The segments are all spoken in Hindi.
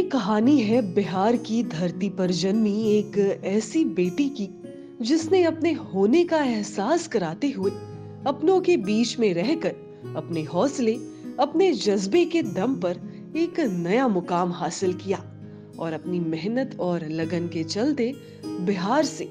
कहानी है बिहार की धरती पर जन्मी एक ऐसी बेटी की जिसने अपने होने का एहसास कराते हुए अपनों के बीच में रहकर अपने हौसले, अपने जज्बे के दम पर एक नया मुकाम हासिल किया और अपनी मेहनत और लगन के चलते बिहार से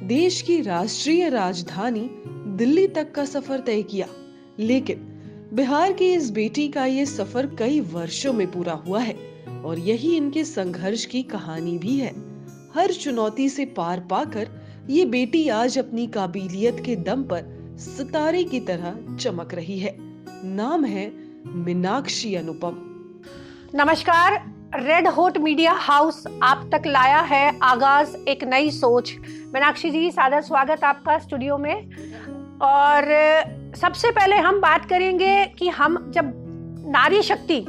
देश की राष्ट्रीय राजधानी दिल्ली तक का सफर तय किया। लेकिन बिहार की इस बेटी का ये सफर कई वर्षों में पूरा हुआ है और यही इनके संघर्ष की कहानी भी है। हर चुनौती से पार पाकर ये बेटी आज अपनी काबिलियत के दम पर सितारे की तरह चमक रही है। नाम है मीनाक्षी अनुपम। नमस्कार, रेड हॉट मीडिया हाउस आप तक लाया है आगाज एक नई सोच। मीनाक्षी जी, सादर स्वागत आपका स्टूडियो में। और सबसे पहले हम बात करेंगे कि हम जब नारी शक्ति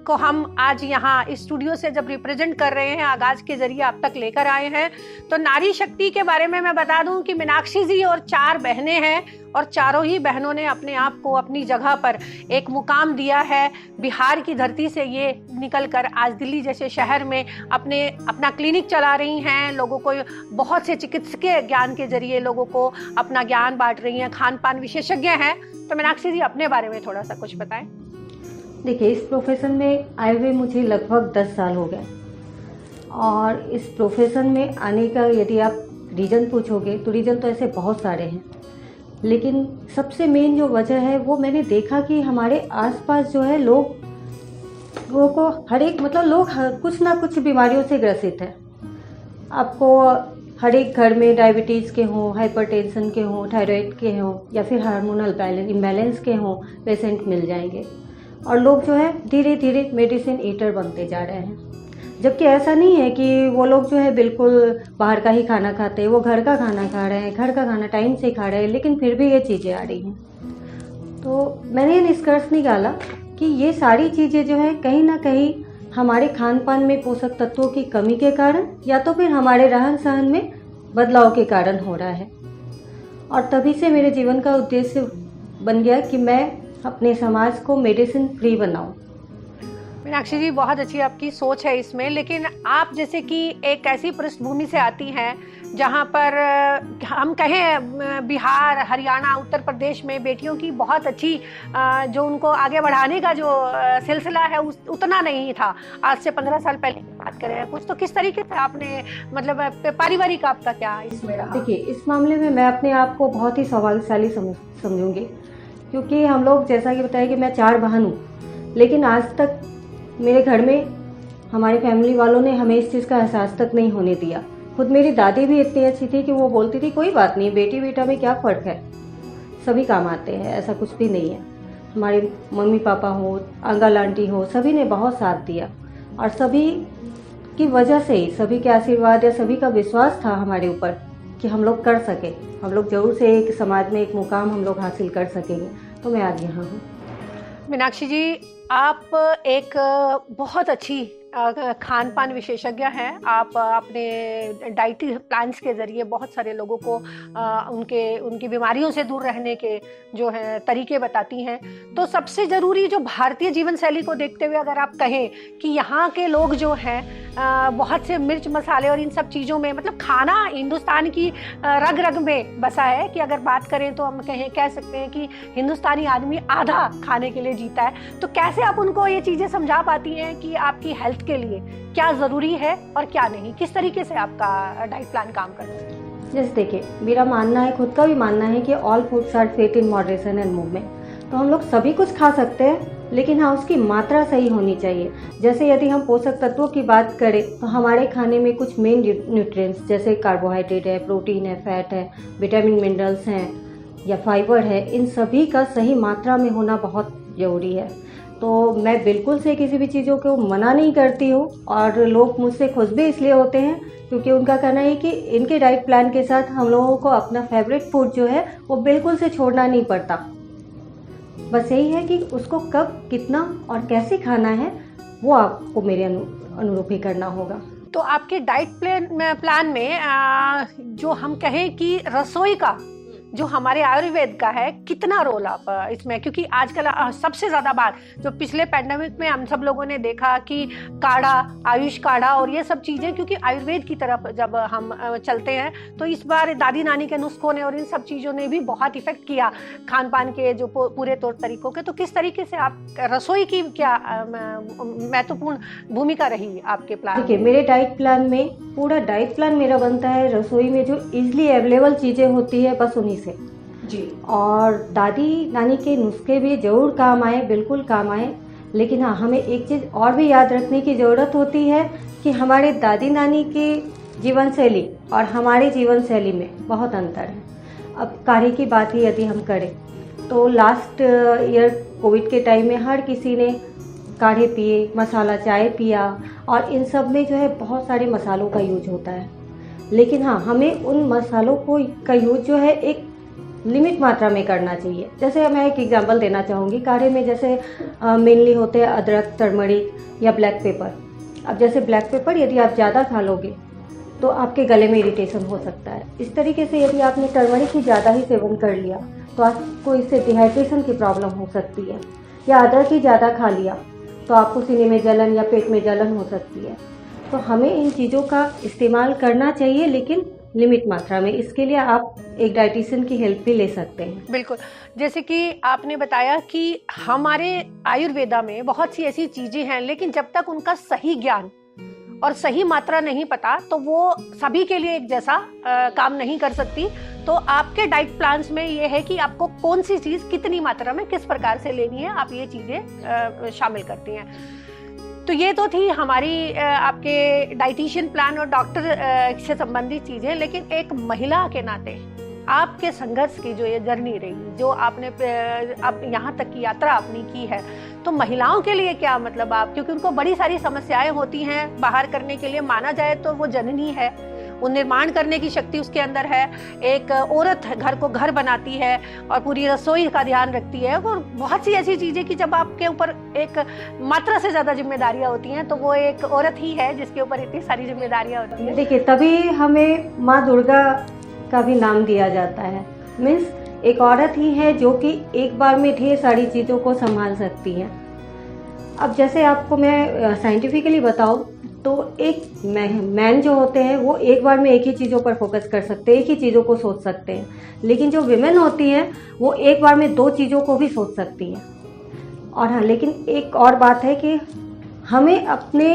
को हम आज यहाँ इस स्टूडियो से जब रिप्रेजेंट कर रहे हैं, आगाज के जरिए आप तक लेकर आए हैं, तो नारी शक्ति के बारे में मैं बता दूं कि मीनाक्षी जी और 4 बहनें हैं और चारों ही बहनों ने अपने आप को अपनी जगह पर एक मुकाम दिया है। बिहार की धरती से ये निकलकर आज दिल्ली जैसे शहर में अपना क्लिनिक चला रही हैं। लोगों को बहुत से चिकित्सकीय ज्ञान के जरिए लोगों को अपना ज्ञान बांट रही हैं, खान पान विशेषज्ञ हैं। तो मीनाक्षी जी, अपने बारे में थोड़ा सा कुछ बताएं। देखिए, इस प्रोफेशन में आए हुए मुझे लगभग 10 साल हो गए और इस प्रोफेशन में आने का यदि आप रीज़न पूछोगे तो रीज़न तो ऐसे बहुत सारे हैं, लेकिन सबसे मेन जो वजह है वो मैंने देखा कि हमारे आसपास जो है लोगों को लोग कुछ ना कुछ बीमारियों से ग्रसित है। आपको हर एक घर में डायबिटीज़ के हों, हाइपरटेंशन के हों, थायराइड के हों या फिर हार्मोनल इम्बैलेंस के हों पेशेंट मिल जाएंगे। और लोग जो है धीरे धीरे मेडिसिन ईटर बनते जा रहे हैं, जबकि ऐसा नहीं है कि वो लोग जो है बिल्कुल बाहर का ही खाना खाते हैं। वो घर का खाना खा रहे हैं, घर का खाना टाइम से खा रहे हैं, लेकिन फिर भी ये चीज़ें आ रही हैं। तो मैंने ये निष्कर्ष निकाला कि ये सारी चीज़ें जो है कहीं ना कहीं हमारे खान पान में पोषक तत्वों की कमी के कारण या तो फिर हमारे रहन सहन में बदलाव के कारण हो रहा है। और तभी से मेरे जीवन का उद्देश्य बन गया कि मैं अपने समाज को मेडिसिन फ्री बनाऊं। मीनाक्षी जी, बहुत अच्छी आपकी सोच है इसमें, लेकिन आप जैसे कि एक ऐसी पृष्ठभूमि से आती हैं जहां पर हम कहें बिहार, हरियाणा, उत्तर प्रदेश में बेटियों की बहुत अच्छी जो उनको आगे बढ़ाने का जो सिलसिला है उतना नहीं था। आज से 15 साल पहले की बात करें कुछ, तो किस तरीके से आपने पारिवारिक आपका क्या इसमें रहा? देखिए, इस मामले में मैं अपने आप को बहुत ही सौभाग्यशाली समझूंगी, क्योंकि हम लोग जैसा कि बताया कि मैं 4 बहन हूँ, लेकिन आज तक मेरे घर में हमारी फैमिली वालों ने हमें इस चीज़ का एहसास तक नहीं होने दिया। खुद मेरी दादी भी इतनी अच्छी थी कि वो बोलती थी कोई बात नहीं, बेटी बेटा में क्या फ़र्क है, सभी काम आते हैं, ऐसा कुछ भी नहीं है। हमारे मम्मी पापा हो, अंकल आंटी हो, सभी ने बहुत साथ दिया और सभी की वजह से ही, सभी के आशीर्वाद या सभी का विश्वास था हमारे ऊपर कि हम लोग कर सके, हम लोग जरूर से एक समाज में एक मुकाम हम लोग हासिल कर सकेंगे। तो मैं आज यहाँ हूँ। मीनाक्षी जी, आप एक बहुत अच्छी खान पान विशेषज्ञ हैं। आप अपने डाइटरी प्लान्स के ज़रिए बहुत सारे लोगों को उनकी बीमारियों से दूर रहने के जो है तरीके बताती हैं। तो सबसे ज़रूरी जो भारतीय जीवन शैली को देखते हुए अगर आप कहें कि यहाँ के लोग जो हैं बहुत से मिर्च मसाले और इन सब चीज़ों में, मतलब खाना हिंदुस्तान की रग रग में बसा है कि अगर बात करें तो हम कह सकते हैं कि हिंदुस्तानी आदमी आधा खाने के लिए जीता है। तो कैसे आप उनको ये चीज़ें समझा पाती हैं कि आपकी हेल्थ के लिए क्या ज़रूरी है और क्या नहीं? किस तरीके से आपका डाइट प्लान काम करता है? जैसे देखिए, मेरा मानना है, खुद का भी मानना है कि all foods are fit in moderation and movement. तो हम लोग सभी कुछ खा सकते हैं, लेकिन हाँ, उसकी मात्रा सही होनी चाहिए। जैसे यदि हम पोषक तत्वों की बात करें तो हमारे खाने में कुछ मेन न्यूट्रिएंट्स जैसे कार्बोहाइड्रेट है, प्रोटीन है, फैट है, विटामिन मिनरल्स हैं या फाइबर है, इन सभी का सही मात्रा में होना बहुत ज़रूरी है। तो मैं बिल्कुल से किसी भी चीज़ों को मना नहीं करती हूँ और लोग मुझसे खुश भी इसलिए होते हैं क्योंकि उनका कहना है कि इनके डाइट प्लान के साथ हम लोगों को अपना फेवरेट फूड जो है वो बिल्कुल से छोड़ना नहीं पड़ता। बस यही है कि उसको कब, कितना और कैसे खाना है वो आपको मेरे अनुरूप ही करना होगा। तो आपके डाइट प्लान में जो हम कहें कि रसोई का जो हमारे आयुर्वेद का है, कितना रोल आप इसमें, क्योंकि आजकल सबसे ज़्यादा बात जो पिछले पैंडेमिक में हम सब लोगों ने देखा कि काढ़ा, आयुष काढ़ा और ये सब चीज़ें, क्योंकि आयुर्वेद की तरफ जब हम चलते हैं तो इस बार दादी नानी के नुस्खों ने और इन सब चीज़ों ने भी बहुत इफेक्ट किया खान पान के जो पूरे तौर तरीकों के। तो किस तरीके से आप रसोई की क्या महत्वपूर्ण भूमिका रही आपके प्लान? देखिए, मेरे डाइट प्लान में पूरा डाइट प्लान मेरा बनता है रसोई में जो इजीली अवेलेबल चीज़ें होती है बस उन्हीं से जी। और दादी नानी के नुस्खे भी ज़रूर काम आए, बिल्कुल काम आए। लेकिन हाँ, हमें एक चीज़ और भी याद रखने की ज़रूरत होती है कि हमारे दादी नानी की जीवन शैली और हमारी जीवन शैली में बहुत अंतर है। अब काढ़े की बात ही यदि हम करें तो लास्ट ईयर कोविड के टाइम में हर किसी ने काढ़े पिए, मसाला चाय पिया और इन सब में जो है बहुत सारे मसालों का यूज होता है। लेकिन हाँ, हमें उन मसालों का यूज जो है एक लिमिट मात्रा में करना चाहिए। जैसे मैं एक एग्जांपल देना चाहूँगी, काढ़े में जैसे मेनली होते हैं अदरक, टर्मरिक या ब्लैक पेपर। अब जैसे ब्लैक पेपर यदि आप ज़्यादा खा लोगे तो आपके गले में इरिटेशन हो सकता है। इस तरीके से यदि आपने टर्मरिक ही ज़्यादा ही सेवन कर लिया तो आपको इससे डिहाइड्रेशन की प्रॉब्लम हो सकती है। या अदरक ही ज़्यादा खा लिया तो आपको सीने में जलन या पेट में जलन हो सकती है। तो हमें इन चीज़ों का इस्तेमाल करना चाहिए, लेकिन लिमिट मात्रा में। इसके लिए आप एक डाइटिशियन की हेल्प भी ले सकते हैं। बिल्कुल, जैसे कि आपने बताया कि हमारे आयुर्वेदा में बहुत सी ऐसी चीजें हैं, लेकिन जब तक उनका सही ज्ञान और सही मात्रा नहीं पता तो वो सभी के लिए एक जैसा काम नहीं कर सकती। तो आपके डाइट प्लान्स में ये है कि आपको कौन सी चीज़ कितनी मात्रा में किस प्रकार से लेनी है, आप ये चीज़ें शामिल करती हैं। तो ये तो थी हमारी आपके डाइटिशियन प्लान और डॉक्टर से संबंधित चीज़ें। लेकिन एक महिला के नाते आपके संघर्ष की जो ये जर्नी रही, जो आपने अब यहाँ तक की यात्रा अपनी की है, तो महिलाओं के लिए क्या मतलब आप, क्योंकि उनको बड़ी सारी समस्याएं होती हैं बाहर करने के लिए, माना जाए तो वो जननी है, वो निर्माण करने की शक्ति उसके अंदर है। एक औरत घर को घर बनाती है और पूरी रसोई का ध्यान रखती है, और बहुत सी ऐसी चीज़ें कि जब आपके ऊपर एक मात्रा से ज़्यादा जिम्मेदारियाँ होती हैं तो वो एक औरत ही है जिसके ऊपर इतनी सारी जिम्मेदारियाँ होती हैं। देखिए, तभी हमें माँ दुर्गा का भी नाम दिया जाता है। मीन्स एक औरत ही है जो कि एक बार में ढेर सारी चीज़ों को संभाल सकती है। अब जैसे आपको मैं साइंटिफिकली बताऊँ तो एक मैन जो होते हैं वो एक बार में एक ही चीज़ों पर फोकस कर सकते हैं, एक ही चीज़ों को सोच सकते हैं। लेकिन जो विमेन होती हैं वो एक बार में दो चीज़ों को भी सोच सकती हैं। और हाँ, लेकिन एक और बात है कि हमें अपने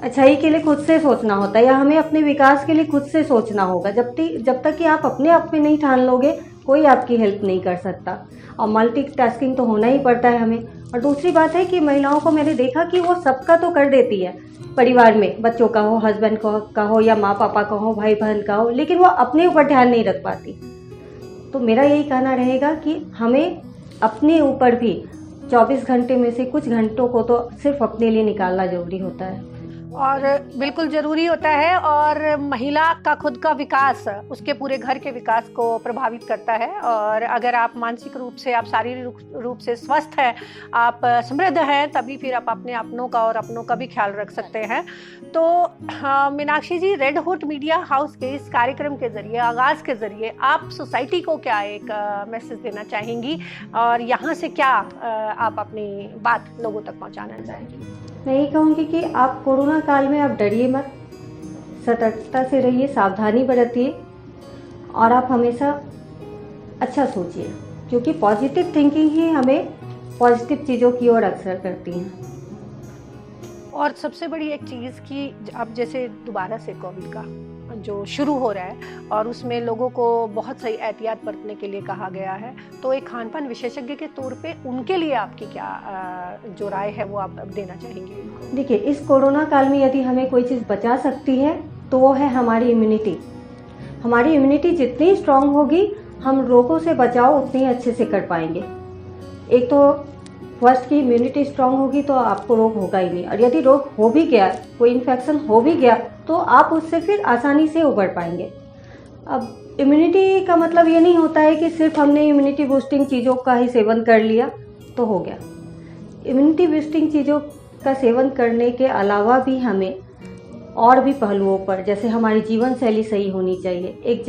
अच्छाई के लिए खुद से सोचना होता है, या हमें अपने विकास के लिए खुद से सोचना होगा। जब तक कि आप अपने आप में नहीं ठान लोगे, कोई आपकी हेल्प नहीं कर सकता। और मल्टीटास्किंग तो होना ही पड़ता है हमें। और दूसरी बात है कि महिलाओं को मैंने देखा कि वो सबका तो कर देती है, परिवार में बच्चों का हो, हस्बैंड का हो, या माँ पापा का हो, भाई बहन का हो, लेकिन वो अपने ऊपर ध्यान नहीं रख पाती। तो मेरा यही कहना रहेगा कि हमें अपने ऊपर भी 24 घंटे में से कुछ घंटों को तो सिर्फ अपने लिए निकालना जरूरी होता है। और बिल्कुल ज़रूरी होता है, और महिला का खुद का विकास उसके पूरे घर के विकास को प्रभावित करता है। और अगर आप मानसिक रूप से, आप शारीरिक रूप से स्वस्थ हैं, आप समृद्ध हैं, तभी फिर आप अपने अपनों का और अपनों का भी ख्याल रख सकते हैं। तो मीनाक्षी जी, रेड हॉट मीडिया हाउस के इस कार्यक्रम के ज़रिए, आगाज़ के ज़रिए, आप सोसाइटी को क्या एक मैसेज देना चाहेंगी, और यहाँ से क्या आप अपनी बात लोगों तक पहुँचाना चाहेंगी? मैं यही कहूँगी कि आप कोरोना काल में आप डरिए मत, सतर्कता से रहिए, सावधानी बरतिए, और आप हमेशा अच्छा सोचिए, क्योंकि पॉजिटिव थिंकिंग ही हमें पॉजिटिव चीज़ों की ओर अक्सर करती हैं। और सबसे बड़ी एक चीज़ कि अब जैसे दोबारा से कोविड का जो शुरू हो रहा है और उसमें लोगों को बहुत सही एहतियात बरतने के लिए कहा गया है, तो एक खान पान विशेषज्ञ के तौर पे उनके लिए आपकी क्या जो राय है वो आप देना चाहेंगे? देखिए, इस कोरोना काल में यदि हमें कोई चीज़ बचा सकती है तो वो है हमारी इम्यूनिटी। हमारी इम्यूनिटी जितनी स्ट्रांग होगी, हम रोगों से बचाव उतनी अच्छे से कर पाएंगे। एक तो फर्स्ट की इम्यूनिटी स्ट्रांग होगी तो आपको रोग होगा ही नहीं, और यदि रोग हो भी गया, कोई इन्फेक्शन हो भी गया, तो आप उससे फिर आसानी से उबर पाएंगे। अब इम्यूनिटी का मतलब ये नहीं होता है कि सिर्फ हमने इम्यूनिटी बूस्टिंग चीज़ों का ही सेवन कर लिया तो हो गया। इम्यूनिटी बूस्टिंग चीज़ों का सेवन करने के अलावा भी हमें और भी पहलुओं पर, जैसे हमारी जीवन शैली सही होनी चाहिए। एक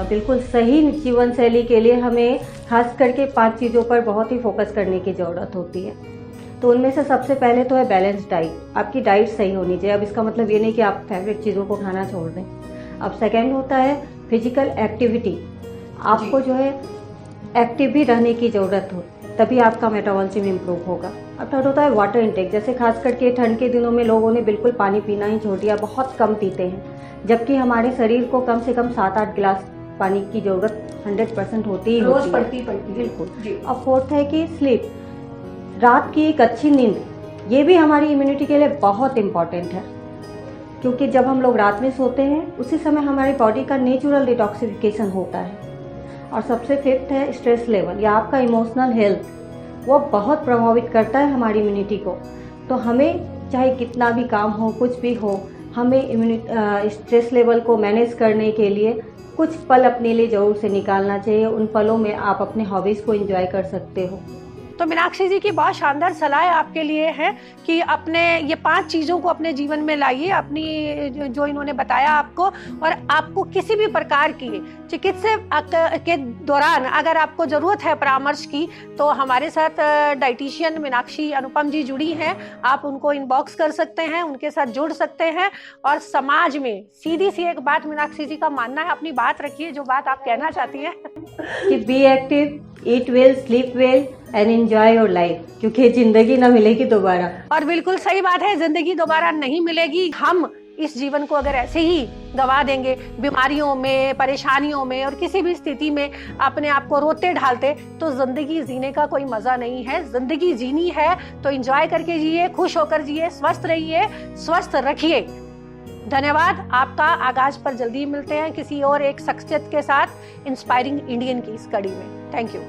बिल्कुल सही जीवन शैली के लिए हमें खास करके 5 चीज़ों पर बहुत ही फोकस करने की ज़रूरत होती है। तो उनमें से सबसे पहले तो है बैलेंस डाइट। आपकी डाइट सही होनी चाहिए। अब इसका मतलब ये नहीं कि आप फेवरेट चीज़ों को खाना छोड़ दें। अब सेकेंड होता है फिजिकल एक्टिविटी। आपको जो है एक्टिव भी रहने की ज़रूरत हो, तभी आपका मेटाबॉलिज्म इम्प्रूव होगा। अब थर्ड होता है वाटर इंटेक। जैसे खास करके ठंड के दिनों में लोगों ने बिल्कुल पानी पीना ही छोड़ दिया, बहुत कम पीते हैं, जबकि हमारे शरीर को कम से कम 7-8 गिलास पानी की ज़रूरत 100% होती ही होती है। पड़ती बिल्कुल। अब फोर्थ है कि स्लीप, रात की एक अच्छी नींद, ये भी हमारी इम्यूनिटी के लिए बहुत इम्पॉर्टेंट है, क्योंकि जब हम लोग रात में सोते हैं उसी समय हमारी बॉडी का नेचुरल डिटॉक्सिफिकेशन होता है। और सबसे फिफ्थ है स्ट्रेस लेवल या आपका इमोशनल हेल्थ, वो बहुत प्रभावित करता है हमारी इम्यूनिटी को। तो हमें चाहे कितना भी काम हो, कुछ भी हो, हमें स्ट्रेस लेवल को मैनेज करने के लिए कुछ पल अपने लिए ज़रूर से निकालना चाहिए। उन पलों में आप अपने हॉबीज़ को एंजॉय कर सकते हो। तो मीनाक्षी जी की बहुत शानदार सलाह आपके लिए है कि अपने ये 5 चीज़ों को अपने जीवन में लाइए, अपनी जो इन्होंने बताया आपको। और आपको किसी भी प्रकार की चिकित्सा के दौरान अगर आपको ज़रूरत है परामर्श की, तो हमारे साथ डाइटिशियन मीनाक्षी अनुपम जी जुड़ी हैं। आप उनको इनबॉक्स कर सकते हैं, उनके साथ जुड़ सकते हैं। और समाज में सीधी सी एक बात मीनाक्षी जी का मानना है, अपनी बात रखिए, जो बात आप कहना चाहती हैं कि be active, eat well, sleep well and enjoy your life, क्योंकि जिंदगी ना मिलेगी दोबारा। और बिल्कुल सही बात है, जिंदगी दोबारा नहीं मिलेगी। हम इस जीवन को अगर ऐसे ही गवा देंगे, बीमारियों में, परेशानियों में और किसी भी स्थिति में अपने आप को रोते ढालते, तो जिंदगी जीने का कोई मजा नहीं है। जिंदगी जीनी है तो एंजॉय करके जिए, खुश होकर जिए, स्वस्थ रहिए, स्वस्थ रखिए। धन्यवाद। आपका आगाज पर जल्दी मिलते हैं किसी और एक शख्सियत के साथ इंस्पायरिंग इंडियन की इस कड़ी में। Thank you.